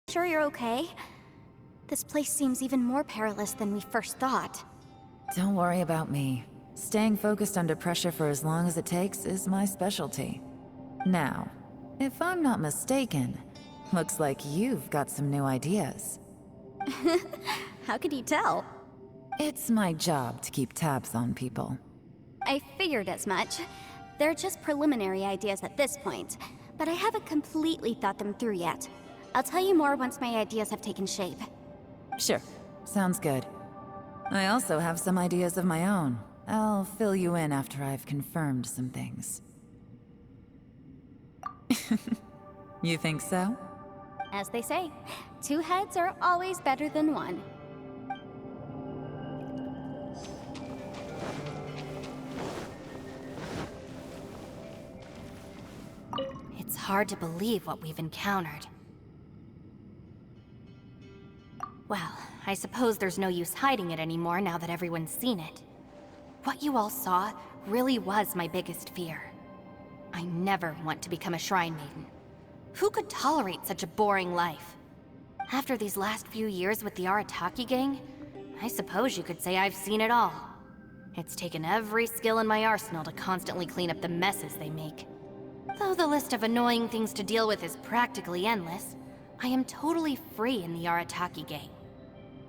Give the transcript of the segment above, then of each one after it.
Sure you're okay? This place seems even more perilous than we first thought. Don't worry about me. Staying focused under pressure for as long as it takes is my specialty. Now, if I'm not mistaken, looks like you've got some new ideas. How could you tell? It's my job to keep tabs on people. I figured as much. They're just preliminary ideas at this point, but I haven't completely thought them through yet. I'll tell you more once my ideas have taken shape. Sure, sounds good. I also have some ideas of my own. I'll fill you in after I've confirmed some things. You think so? As they say, two heads are always better than one. It's hard to believe what we've encountered. Well, I suppose there's no use hiding it anymore now that everyone's seen it. What you all saw really was my biggest fear. I never want to become a Shrine Maiden. Who could tolerate such a boring life? After these last few years with the Arataki gang, I suppose you could say I've seen it all. It's taken every skill in my arsenal to constantly clean up the messes they make. Though the list of annoying things to deal with is practically endless, I am totally free in the Arataki gang.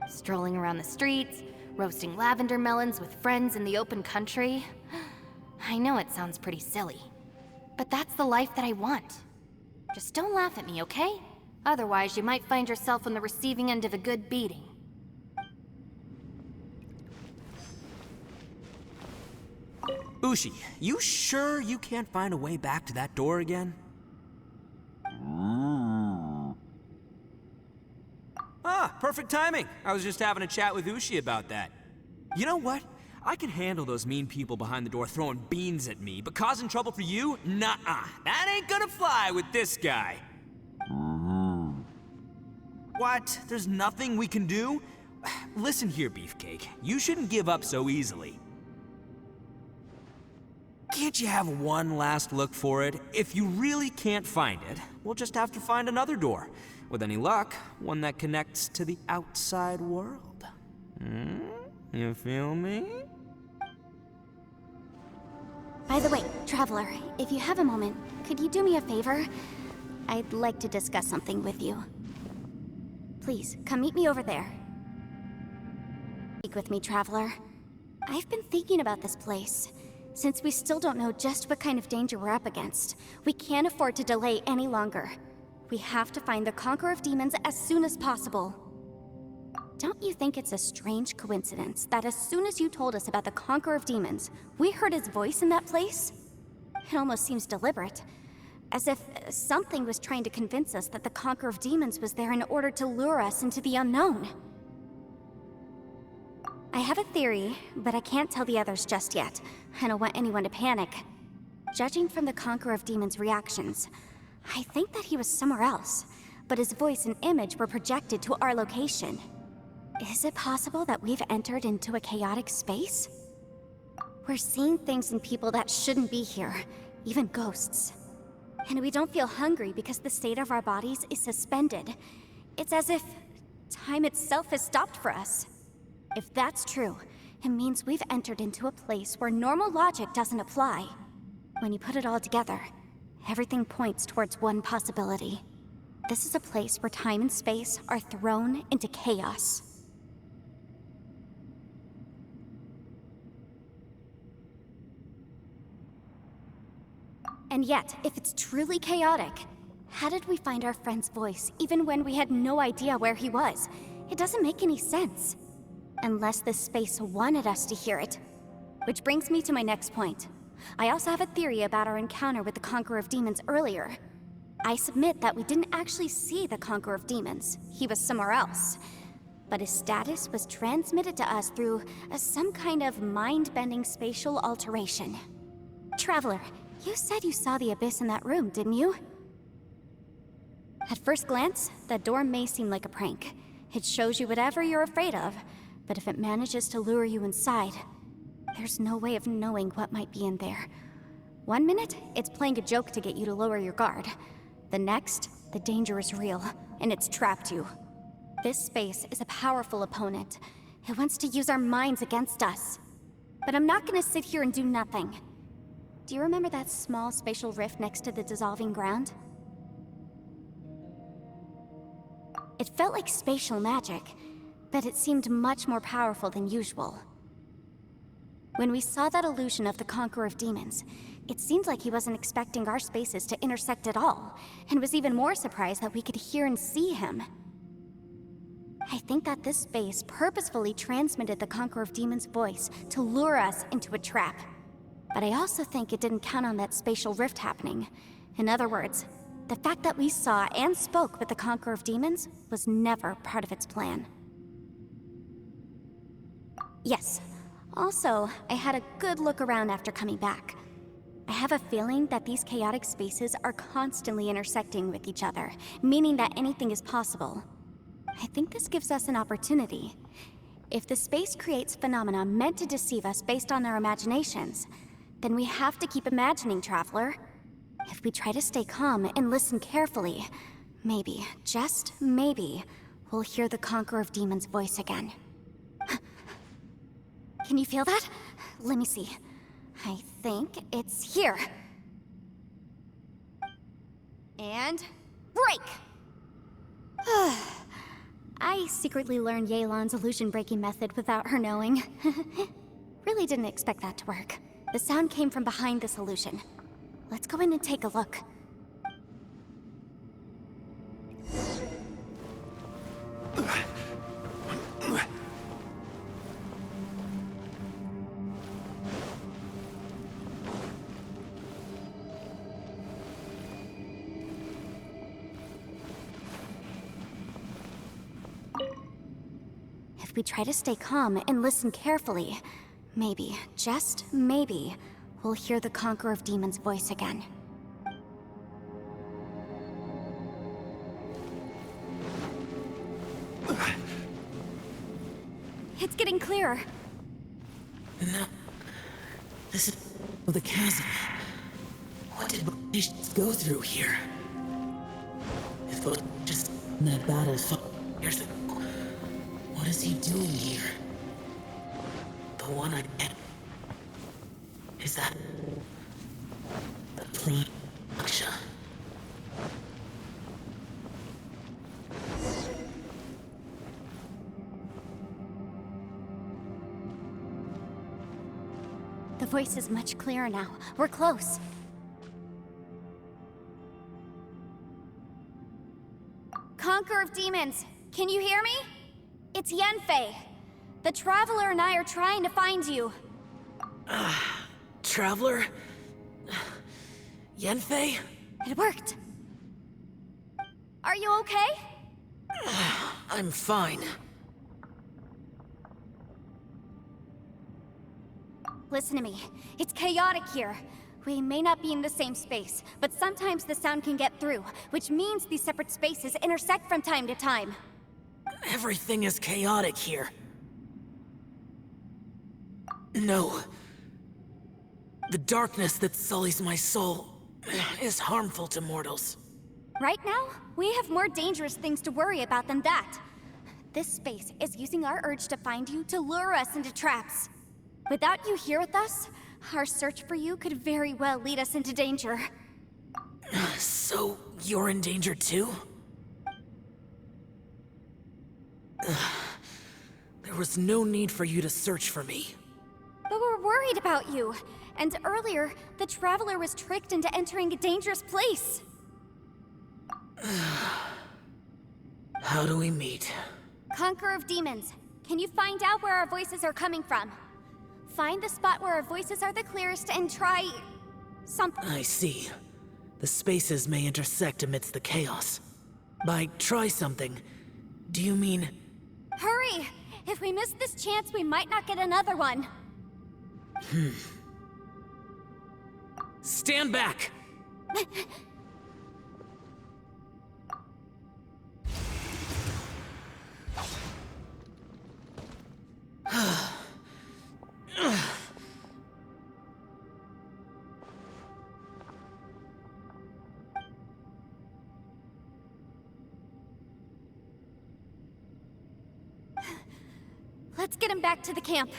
Strolling around the streets, roasting lavender melons with friends in the open country. I know it sounds pretty silly, but that's the life that I want. Just don't laugh at me, okay? Otherwise, you might find yourself on the receiving end of a good beating. Ushi, you sure you can't find a way back to that door again? Ah, perfect timing. I was just having a chat with Ushi about that. You know what? I can handle those mean people behind the door throwing beans at me, but causing trouble for you? Nuh-uh. That ain't gonna fly with this guy. What? There's nothing we can do? Listen here, Beefcake. You shouldn't give up so easily. Can't you have one last look for it? If you really can't find it, we'll just have to find another door. With any luck, one that connects to the outside world. You feel me? By the way, Traveler, if you have a moment, could you do me a favor? I'd like to discuss something with you. Please, come meet me over there. Speak with me, Traveler. I've been thinking about this place. Since we still don't know just what kind of danger we're up against, we can't afford to delay any longer. We have to find the Conqueror of Demons as soon as possible. Don't you think it's a strange coincidence that as soon as you told us about the Conqueror of Demons, we heard his voice in that place? It almost seems deliberate. As if something was trying to convince us that the Conqueror of Demons was there in order to lure us into the unknown. I have a theory, but I can't tell the others just yet. I don't want anyone to panic. Judging from the Conqueror of Demons' reactions, I think that he was somewhere else, but his voice and image were projected to our location. Is it possible that we've entered into a chaotic space? We're seeing things in people that shouldn't be here, even ghosts. And we don't feel hungry because the state of our bodies is suspended. It's as if time itself has stopped for us. If that's true, it means we've entered into a place where normal logic doesn't apply. When you put it all together, everything points towards one possibility. This is a place where time and space are thrown into chaos. And yet, if it's truly chaotic, how did we find our friend's voice even when we had no idea where he was? It doesn't make any sense. Unless this space wanted us to hear it. Which brings me to my next point. I also have a theory about our encounter with the Conqueror of Demons earlier. I submit that we didn't actually see the Conqueror of Demons. He was somewhere else. But his status was transmitted to us through some kind of mind-bending spatial alteration. Traveler, you said you saw the abyss in that room, didn't you? At first glance, that door may seem like a prank. It shows you whatever you're afraid of, but if it manages to lure you inside, there's no way of knowing what might be in there. One minute, it's playing a joke to get you to lower your guard. The next, the danger is real, and it's trapped you. This space is a powerful opponent. It wants to use our minds against us. But I'm not gonna sit here and do nothing. Do you remember that small spatial rift next to the dissolving ground? It felt like spatial magic, but it seemed much more powerful than usual. When we saw that illusion of the Conqueror of Demons, it seemed like he wasn't expecting our spaces to intersect at all, and was even more surprised that we could hear and see him. I think that this space purposefully transmitted the Conqueror of Demons' voice to lure us into a trap. But I also think it didn't count on that spatial rift happening. In other words, the fact that we saw and spoke with the Conqueror of Demons was never part of its plan. Yes. Also, I had a good look around after coming back. I have a feeling that these chaotic spaces are constantly intersecting with each other, meaning that anything is possible. I think this gives us an opportunity. If the space creates phenomena meant to deceive us based on our imaginations, then we have to keep imagining, Traveler. If we try to stay calm and listen carefully, maybe, just maybe, we'll hear the Conqueror of Demons' voice again. Can you feel that? Let me see. I think it's here. And break! I secretly learned Yelan's illusion-breaking method without her knowing. Really didn't expect that to work. The sound came from behind this illusion. Let's go in and take a look. If we try to stay calm and listen carefully, maybe, just maybe, we'll hear the Conqueror of Demons' voice again. It's getting clearer. No. This is the chasm. What did patients go through here? If it was just in that battle years ago, what is he doing here? The one I met. Is that the Praksha? The voice is much clearer now. We're close. Conqueror of Demons, can you hear me? It's Yanfei. The Traveler and I are trying to find you. Traveler? Yanfei? It worked. Are you okay? I'm fine. Listen to me. It's chaotic here. We may not be in the same space, but sometimes the sound can get through, which means these separate spaces intersect from time to time. Everything is chaotic here. No. The darkness that sullies my soul is harmful to mortals. Right now, we have more dangerous things to worry about than that. This space is using our urge to find you to lure us into traps. Without you here with us, our search for you could very well lead us into danger. So, you're in danger too? There was no need for you to search for me. But we're worried about you. And earlier, the Traveler was tricked into entering a dangerous place. How do we meet? Conqueror of Demons, can you find out where our voices are coming from? Find the spot where our voices are the clearest and try... something. I see. The spaces may intersect amidst the chaos. By try something, do you mean... Hurry! If we miss this chance, we might not get another one. Stand back! Let's get him back to the camp.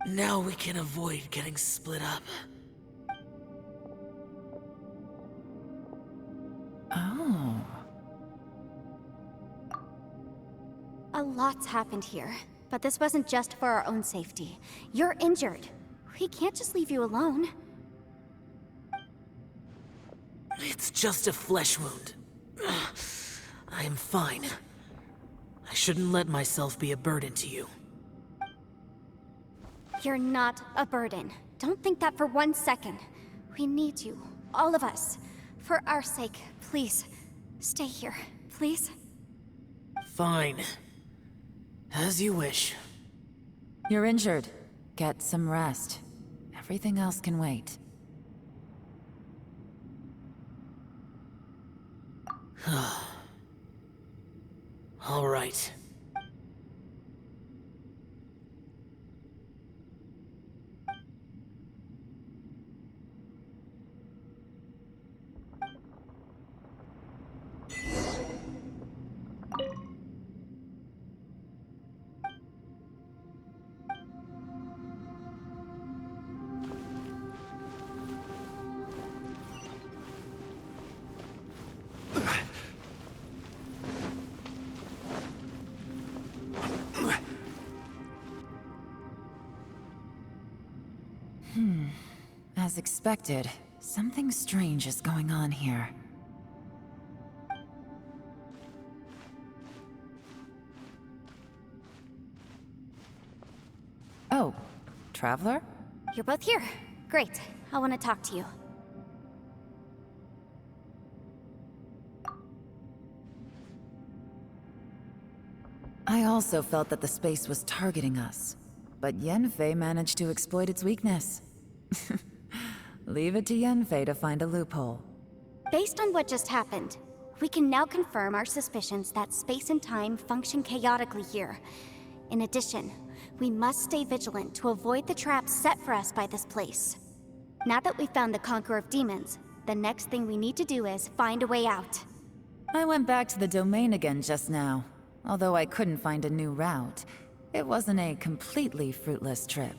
Now we can avoid getting split up. Oh. A lot's happened here, but this wasn't just for our own safety. You're injured. We can't just leave you alone. It's just a flesh wound. I am fine. I shouldn't let myself be a burden to you. You're not a burden. Don't think that for 1 second. We need you, all of us. For our sake, please, stay here, please. Fine. As you wish. You're injured. Get some rest. Everything else can wait. All right. As expected, something strange is going on here. Oh, Traveler? You're both here. Great. I want to talk to you. I also felt that the space was targeting us, but Yenfei managed to exploit its weakness. Leave it to Yenfei to find a loophole. Based on what just happened, we can now confirm our suspicions that space and time function chaotically here. In addition, we must stay vigilant to avoid the traps set for us by this place. Now that we've found the Conqueror of Demons, the next thing we need to do is find a way out. I went back to the domain again just now. Although I couldn't find a new route, it wasn't a completely fruitless trip.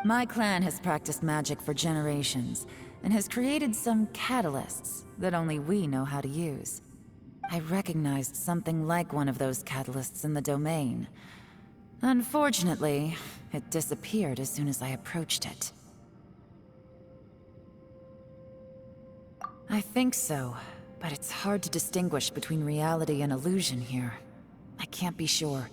My clan has practiced magic for generations, and has created some catalysts that only we know how to use. I recognized something like one of those catalysts in the domain. Unfortunately, it disappeared as soon as I approached it. I think so, but it's hard to distinguish between reality and illusion here. I can't be sure.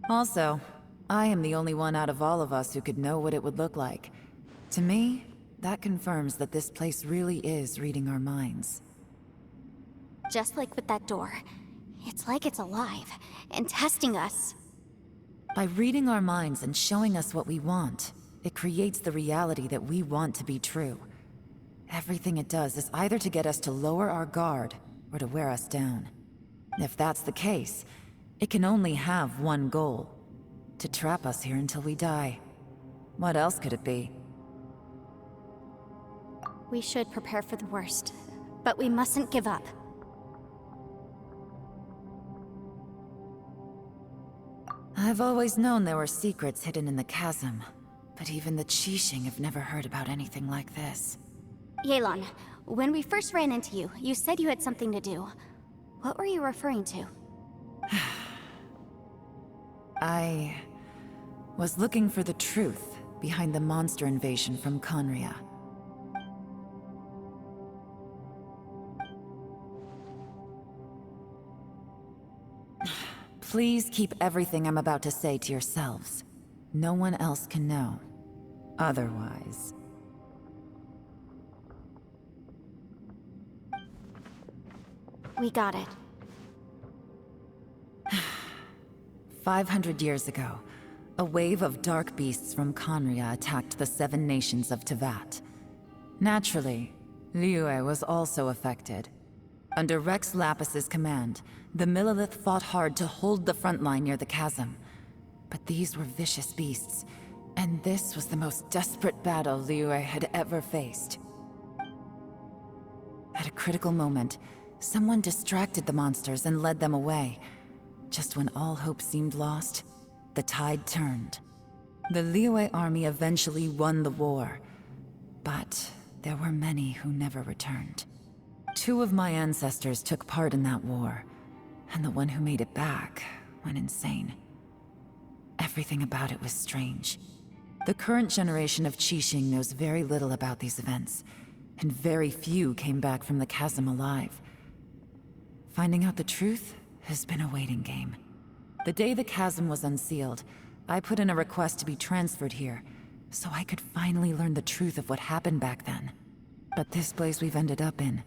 Also, I am the only one out of all of us who could know what it would look like. To me, that confirms that this place really is reading our minds. Just like with that door, it's like it's alive and testing us. By reading our minds and showing us what we want, it creates the reality that we want to be true. Everything it does is either to get us to lower our guard, or to wear us down. If that's the case, it can only have one goal: to trap us here until we die. What else could it be? We should prepare for the worst, but we mustn't give up. I've always known there were secrets hidden in the chasm, but even the Qixing have never heard about anything like this. Yelan, when we first ran into you, you said you had something to do. What were you referring to? I was looking for the truth behind the monster invasion from Conria. Please keep everything I'm about to say to yourselves. No one else can know. Otherwise... We got it. 500 years ago, a wave of dark beasts from Conria attacked the 7 nations of Tevat. Naturally, Liyue was also affected. Under Rex Lapis's command, the Millelith fought hard to hold the front line near the chasm. But these were vicious beasts, and this was the most desperate battle Liyue had ever faced. At a critical moment, someone distracted the monsters and led them away. Just when all hope seemed lost, the tide turned. The Liyue army eventually won the war, but there were many who never returned. 2 of my ancestors took part in that war, and the one who made it back went insane. Everything about it was strange. The current generation of Qixing knows very little about these events, and very few came back from the chasm alive. Finding out the truth has been a waiting game. The day the chasm was unsealed, I put in a request to be transferred here, so I could finally learn the truth of what happened back then. But this place we've ended up in,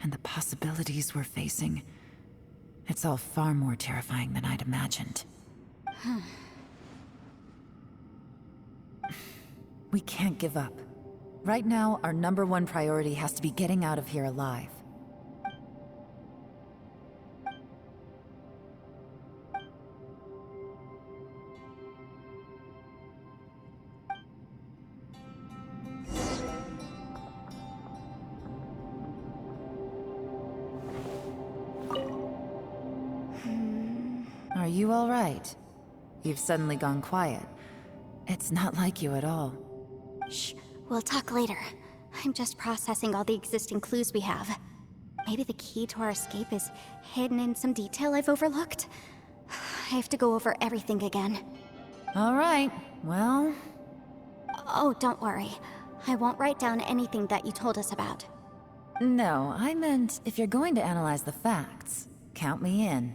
and the possibilities we're facing, it's all far more terrifying than I'd imagined. We can't give up. Right now, our #1 priority has to be getting out of here alive. Are you all right? You've suddenly gone quiet. It's not like you at all. Shh, we'll talk later. I'm just processing all the existing clues we have. Maybe the key to our escape is hidden in some detail I've overlooked. I have to go over everything again. All right, well... Oh, don't worry. I won't write down anything that you told us about. No, I meant if you're going to analyze the facts, count me in.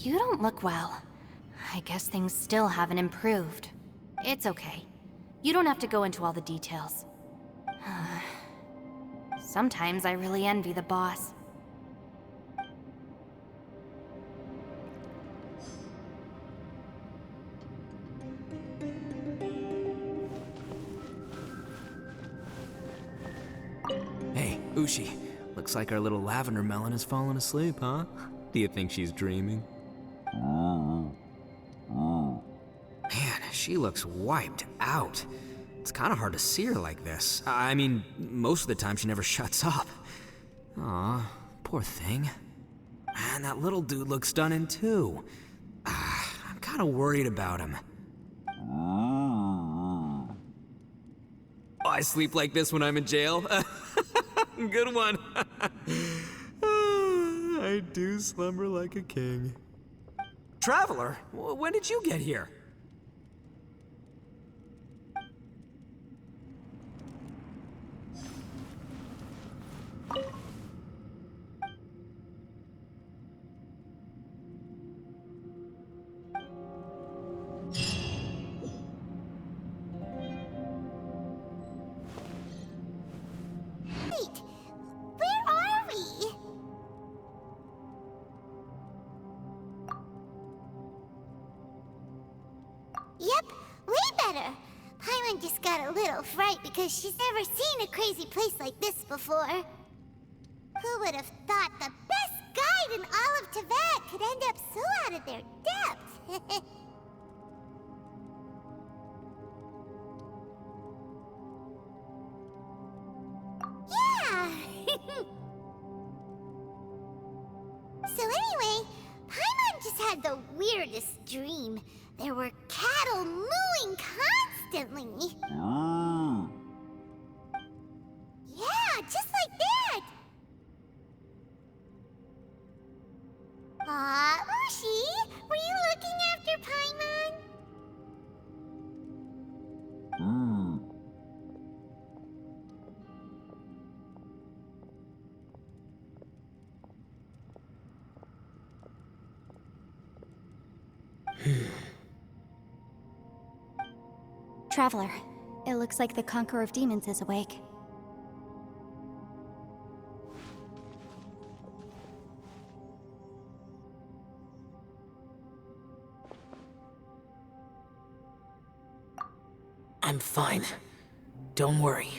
You don't look well. I guess things still haven't improved. It's okay. You don't have to go into all the details. Sometimes I really envy the boss. Hey, Ushi. Looks like our little lavender melon has fallen asleep, huh? Do you think she's dreaming? Man, she looks wiped out. It's kind of hard to see her like this. I mean, most of the time she never shuts up. Aw, poor thing. Man, that little dude looks stunning too. I'm kind of worried about him. Oh, I sleep like this when I'm in jail? Good one. I do slumber like a king. Traveler, when did you get here? Wait, where are we? Yep, way better. Paimon just got a little fright because she's never seen a crazy place like this before. Who would have thought the best guide in all of Tibet could end up so out of their depth? Yeah! So anyway, Paimon just had the weirdest dream. There were cattle mooing constantly. Yeah, just like that. Aw, Ushi, were you looking after Paimon? Traveler, it looks like the Conqueror of Demons is awake. I'm fine. Don't worry.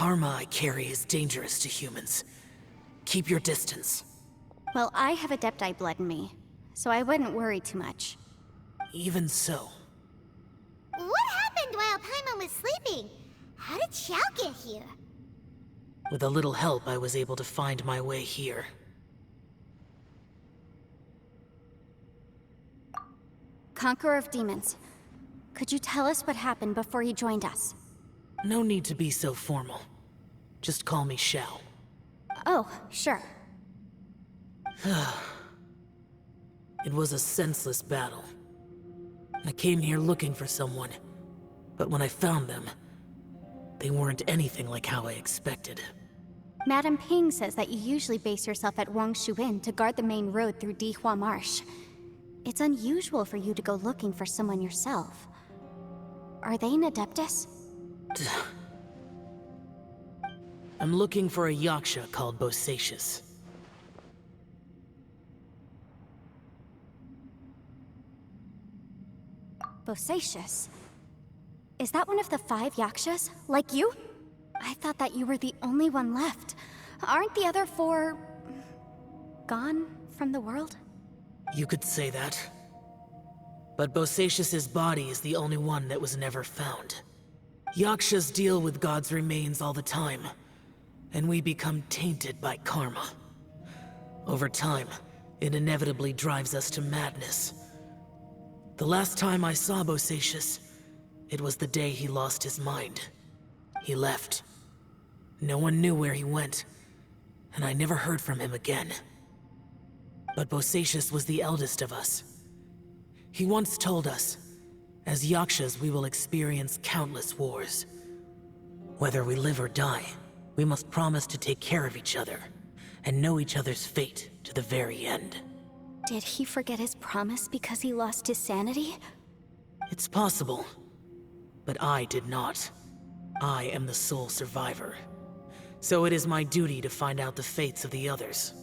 karma I carry is dangerous to humans. Keep your distance. Well, I have Adepti blood in me, so I wouldn't worry too much. Even so, What happened while Paimon was sleeping? How did Xiao get here? with a little help, I was able to find my way here. Conqueror of Demons, could you tell us what happened before you joined us? No need to be so formal. Just call me Xiao. Oh, sure. It was a senseless battle. I came here looking for someone, but when I found them, they weren't anything like how I expected. Madame Ping says that you usually base yourself at Wangshu Inn to guard the main road through Dihua Marsh. It's unusual for you to go looking for someone yourself. Are they an Adeptus? I'm looking for a Yaksha called Bosacius. Bosacius? Is that one of the 5 Yakshas? Like you? I thought that you were the only one left. Aren't the other 4... gone from the world? You could say that. But Bosacius's body is the only one that was never found. Yakshas deal with God's remains all the time, and we become tainted by karma. Over time, it inevitably drives us to madness. The last time I saw Bosacius, it was the day he lost his mind. He left. No one knew where he went, and I never heard from him again. But Bosacius was the eldest of us. He once told us, as Yakshas we will experience countless wars. Whether we live or die, we must promise to take care of each other, and know each other's fate to the very end. Did he forget his promise because he lost his sanity? It's possible, but I did not. I am the sole survivor. So it is my duty to find out the fates of the others.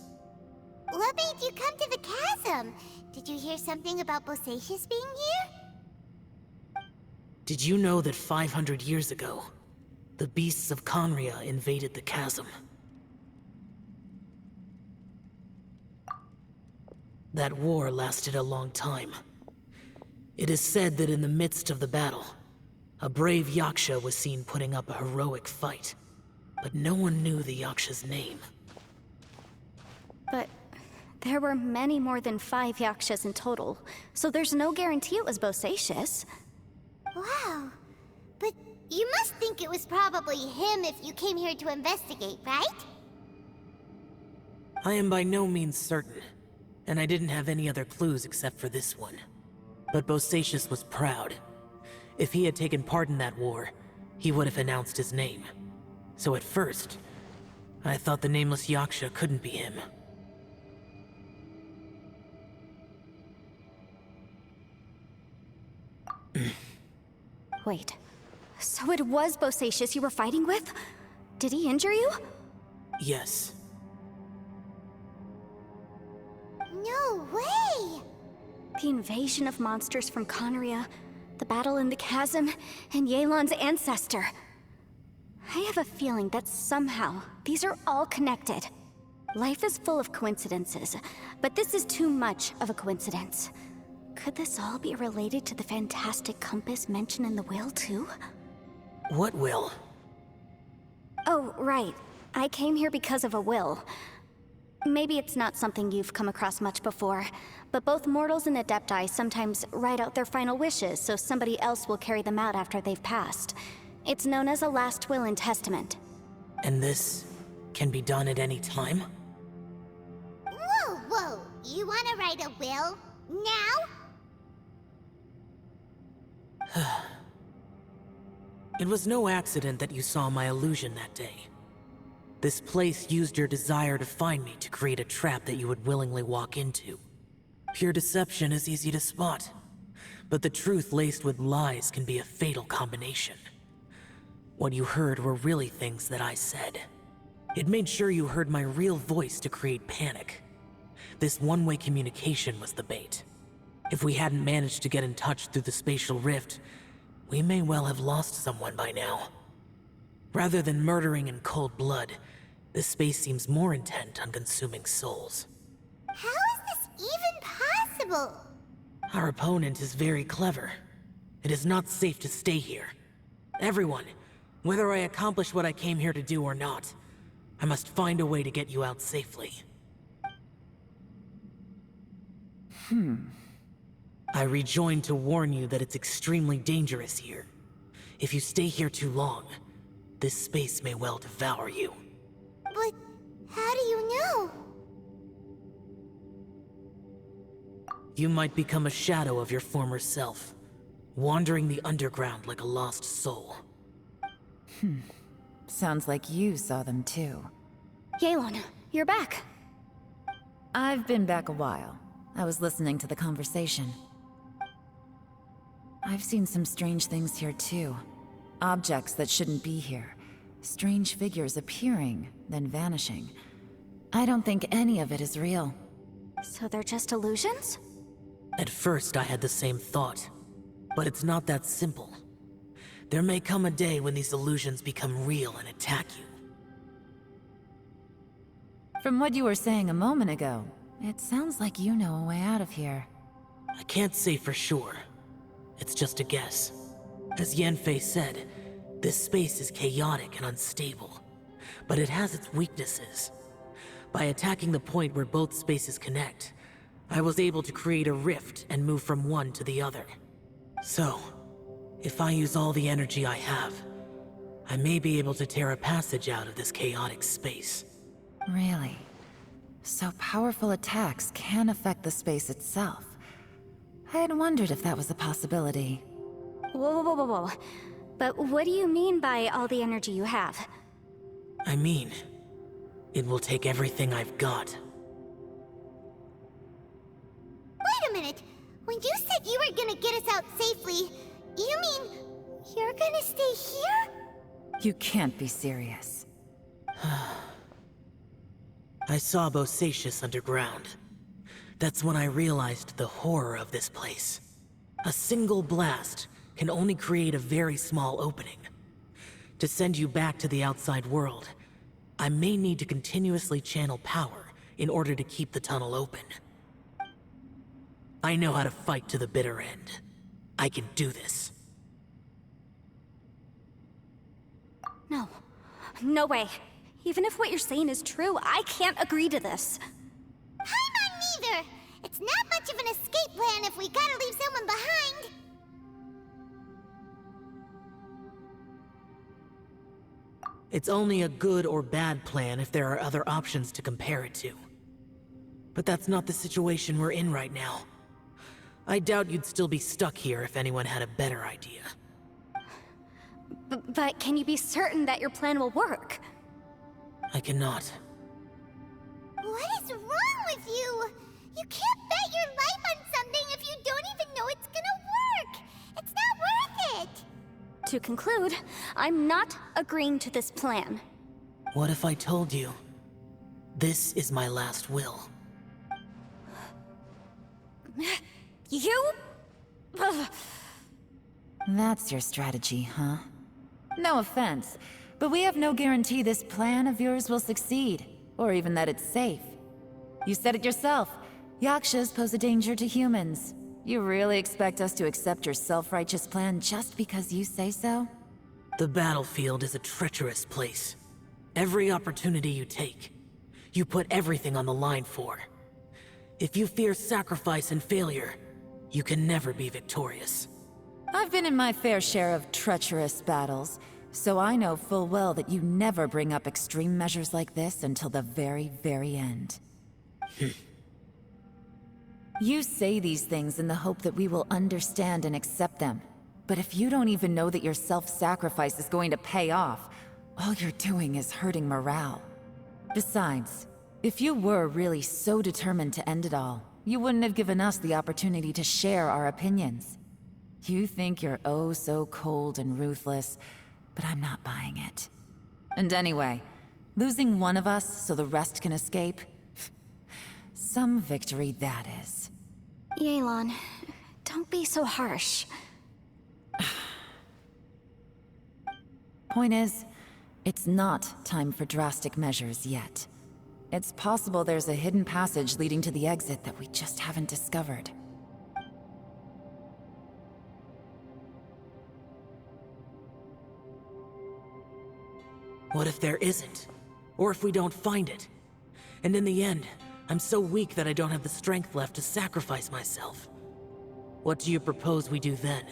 What made you come to the chasm? Did you hear something about Bosacius being here? Did you know that 500 years ago, the beasts of Conria invaded the chasm? That war lasted a long time. It is said that in the midst of the battle, a brave Yaksha was seen putting up a heroic fight. But no one knew the Yaksha's name. But there were many more than 5 Yakshas in total, so there's no guarantee it was Bosacius. Wow. But you must think it was probably him if you came here to investigate, right? I am by no means certain, and I didn't have any other clues except for this one. But Bosacius was proud. If he had taken part in that war, he would have announced his name. So at first, I thought the nameless Yaksha couldn't be him. Wait, so it was Bosacius you were fighting with? Did he injure you? Yes. No way! The invasion of monsters from Conria, the battle in the chasm, and Yelan's ancestor. I have a feeling that somehow these are all connected. Life is full of coincidences, but this is too much of a coincidence. Could this all be related to the fantastic compass mentioned in the will, too? What will? Oh, right. I came here because of a will. Maybe it's not something you've come across much before, but both mortals and Adepti sometimes write out their final wishes so somebody else will carry them out after they've passed. It's known as a last will and testament. And this can be done at any time? Whoa, whoa! You wanna write a will? Now? It was no accident that you saw my illusion that day. This place used your desire to find me to create a trap that you would willingly walk into. Pure deception is easy to spot, but the truth laced with lies can be a fatal combination. What you heard were really things that I said. It made sure you heard my real voice to create panic. This one-way communication was the bait. If we hadn't managed to get in touch through the spatial rift, we may well have lost someone by now. Rather than murdering in cold blood, this space seems more intent on consuming souls. How is this even possible? Our opponent is very clever. It is not safe to stay here. Everyone, whether I accomplish what I came here to do or not, I must find a way to get you out safely. I rejoined to warn you that it's extremely dangerous here. If you stay here too long, this space may well devour you. But how do you know? You might become a shadow of your former self, wandering the underground like a lost soul. Sounds like you saw them too. Yelan, you're back. I've been back a while. I was listening to the conversation. I've seen some strange things here too. Objects that shouldn't be here. Strange figures appearing, then vanishing. I don't think any of it is real. So they're just illusions? At first, I had the same thought, but it's not that simple. There may come a day when these illusions become real and attack you. From what you were saying a moment ago, it sounds like you know a way out of here. I can't say for sure. It's just a guess. As Yanfei said, this space is chaotic and unstable, but it has its weaknesses. By attacking the point where both spaces connect, I was able to create a rift and move from one to the other. So, if I use all the energy I have, I may be able to tear a passage out of this chaotic space. Really? So powerful attacks can affect the space itself. I had wondered if that was a possibility. Whoa, whoa, whoa, whoa, whoa. But what do you mean by all the energy you have? I mean, it will take everything I've got. Wait a minute. When you said you were gonna get us out safely, you mean you're gonna stay here? You can't be serious. I saw Bosacius underground. That's when I realized the horror of this place. A single blast can only create a very small opening. To send you back to the outside world, I may need to continuously channel power in order to keep the tunnel open. I know how to fight to the bitter end. I can do this. No. No way. Even if what you're saying is true, I can't agree to this. Paimon neither! It's not much of an escape plan if we gotta leave someone behind! It's only a good or bad plan if there are other options to compare it to. But that's not the situation we're in right now. I doubt you'd still be stuck here if anyone had a better idea. But can you be certain that your plan will work? I cannot. What is wrong with you? You can't bet your life on something if you don't even know it's gonna work! It's not worth it! To conclude, I'm not agreeing to this plan. What if I told you, this is my last will? You? Ugh. That's your strategy, huh? No offense, but we have no guarantee this plan of yours will succeed, or even that it's safe. You said it yourself. Yakshas pose a danger to humans. You really expect us to accept your self-righteous plan just because you say so? The battlefield is a treacherous place. Every opportunity you take, you put everything on the line for. If you fear sacrifice and failure, you can never be victorious. I've been in my fair share of treacherous battles, so I know full well that you never bring up extreme measures like this until the very, very end. You say these things in the hope that we will understand and accept them. But if you don't even know that your self-sacrifice is going to pay off, all you're doing is hurting morale. Besides, if you were really so determined to end it all, you wouldn't have given us the opportunity to share our opinions. You think you're oh so cold and ruthless, but I'm not buying it. And anyway, losing one of us so the rest can escape? Some victory that is. Yelan, don't be so harsh. Point is, It's not time for drastic measures yet. It's possible there's a hidden passage leading to the exit that we just haven't discovered. What if there isn't? Or if we don't find it? And in the end, I'm so weak that I don't have the strength left to sacrifice myself. What do you propose we do then?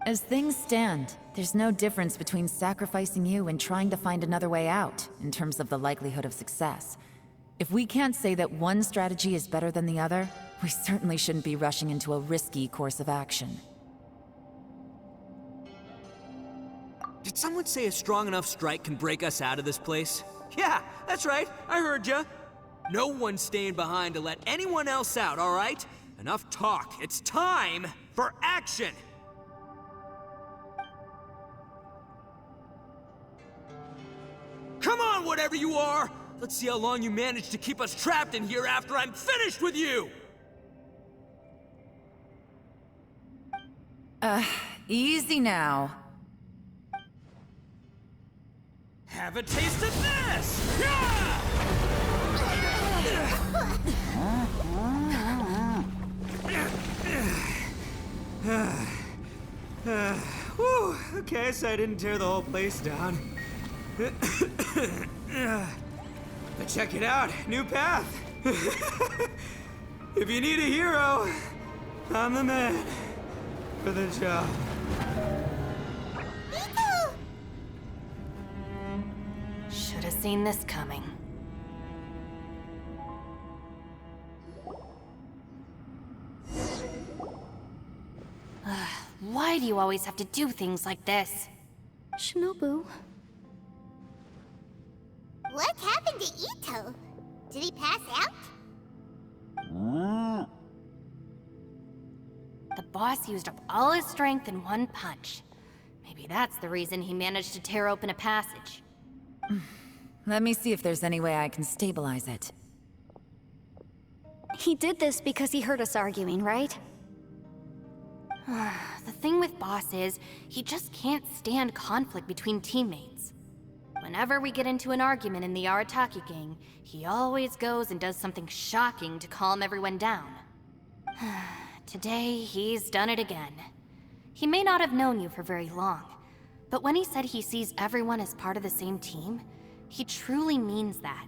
As things stand, there's no difference between sacrificing you and trying to find another way out, in terms of the likelihood of success. If we can't say that one strategy is better than the other, we certainly shouldn't be rushing into a risky course of action. Did someone say a strong enough strike can break us out of this place? Yeah, that's right. I heard ya. No one's staying behind to let anyone else out, all right? Enough talk. It's time for action! Come on, whatever you are! Let's see how long you manage to keep us trapped in here after I'm finished with you! Easy now. Have a taste of this! Yeah! Whew, okay, so I didn't tear the whole place down. But check it out, new path. If you need a hero, I'm the man for the job. Should have seen this coming. Why do you always have to do things like this? Shinobu. What happened to Ito? Did he pass out? The boss used up all his strength in one punch. Maybe that's the reason he managed to tear open a passage. Let me see if there's any way I can stabilize it. He did this because he heard us arguing, right? The thing with Boss is, he just can't stand conflict between teammates. Whenever we get into an argument in the Arataki gang, he always goes and does something shocking to calm everyone down. Today, he's done it again. He may not have known you for very long, but when he said he sees everyone as part of the same team, he truly means that.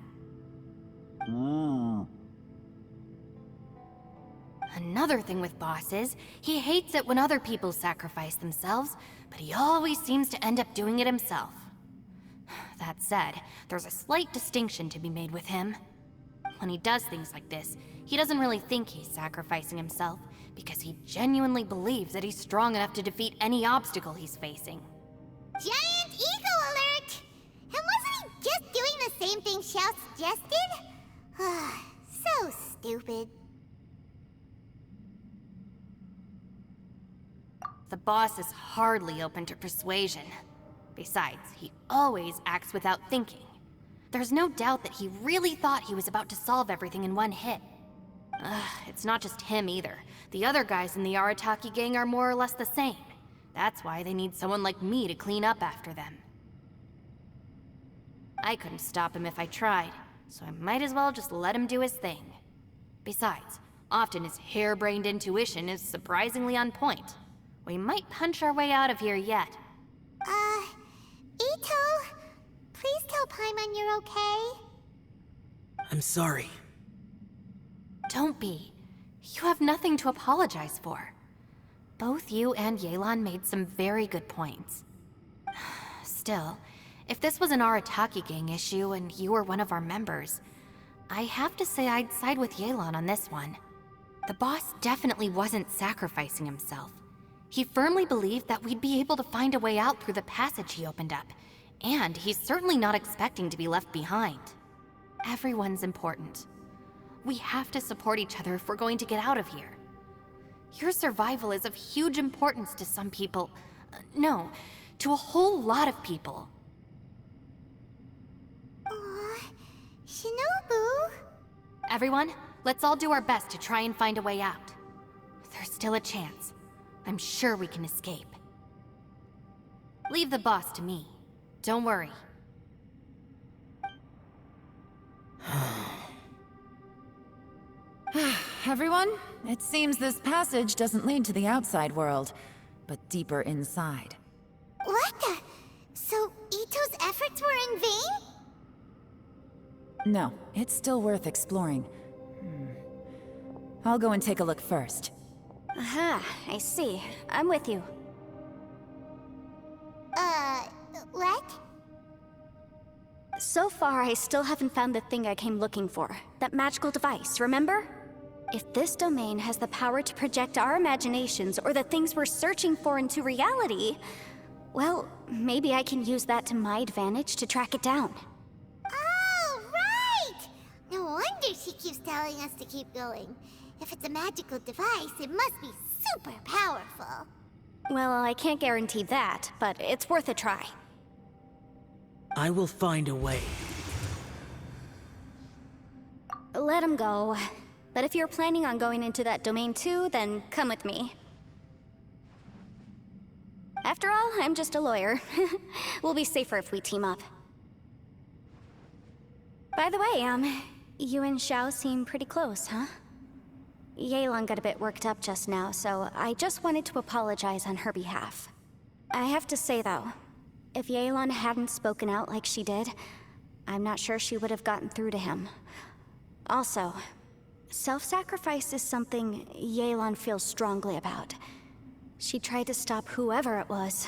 Another thing with Boss is, he hates it when other people sacrifice themselves, but he always seems to end up doing it himself. That said, there's a slight distinction to be made with him. When he does things like this, he doesn't really think he's sacrificing himself, because he genuinely believes that he's strong enough to defeat any obstacle he's facing. Giant ego alert! And wasn't he just doing the same thing Xiao suggested? So stupid. The boss is hardly open to persuasion. Besides, he always acts without thinking. There's no doubt that he really thought he was about to solve everything in one hit. It's not just him either. The other guys in the Arataki gang are more or less the same. That's why they need someone like me to clean up after them. I couldn't stop him if I tried, so I might as well just let him do his thing. Besides, often his harebrained intuition is surprisingly on point. We might punch our way out of here yet. Ito, please tell Paimon you're okay. I'm sorry. Don't be. You have nothing to apologize for. Both you and Yelan made some very good points. Still, if this was an Arataki gang issue and you were one of our members, I have to say I'd side with Yelan on this one. The boss definitely wasn't sacrificing himself. He firmly believed that we'd be able to find a way out through the passage he opened up, and he's certainly not expecting to be left behind. Everyone's important. We have to support each other if we're going to get out of here. Your survival is of huge importance to some people. No, to a whole lot of people. Aw, Shinobu. Everyone, let's all do our best to try and find a way out. There's still a chance. I'm sure we can escape. Leave the boss to me. Don't worry. Everyone, it seems this passage doesn't lead to the outside world, but deeper inside. What the? So Ito's efforts were in vain? No, it's still worth exploring. I'll go and take a look first. Aha, I see. I'm with you. What? So far, I still haven't found the thing I came looking for. That magical device, remember? If this domain has the power to project our imaginations or the things we're searching for into reality, well, maybe I can use that to my advantage to track it down. Oh, right! No wonder she keeps telling us to keep going. If it's a magical device, it must be super powerful. Well, I can't guarantee that, but it's worth a try. I will find a way. Let him go. But if you're planning on going into that domain too, then come with me. After all, I'm just a lawyer. We'll be safer if we team up. By the way, you and Xiao seem pretty close, huh? Yelan got a bit worked up just now, so I just wanted to apologize on her behalf. I have to say though, if Yelan hadn't spoken out like she did, I'm not sure she would have gotten through to him. Also, self-sacrifice is something Yelan feels strongly about. She tried to stop whoever it was.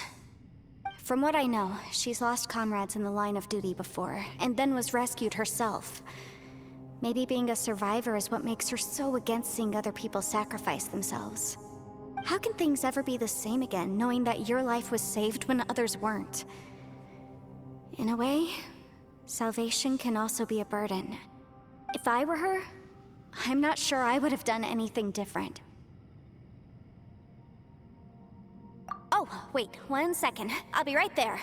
From what I know, she's lost comrades in the line of duty before, and then was rescued herself. Maybe being a survivor is what makes her so against seeing other people sacrifice themselves. How can things ever be the same again, knowing that your life was saved when others weren't? In a way, salvation can also be a burden. If I were her, I'm not sure I would have done anything different. Oh, wait, 1 second. I'll be right there.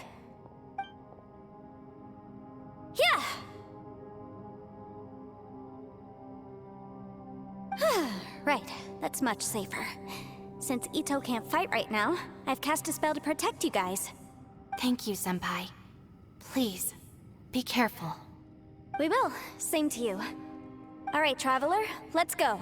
Yeah! Right, that's much safer. Since Ito can't fight right now, I've cast a spell to protect you guys. Thank you, Senpai. Please, be careful. We will. Same to you. All right, Traveler, let's go.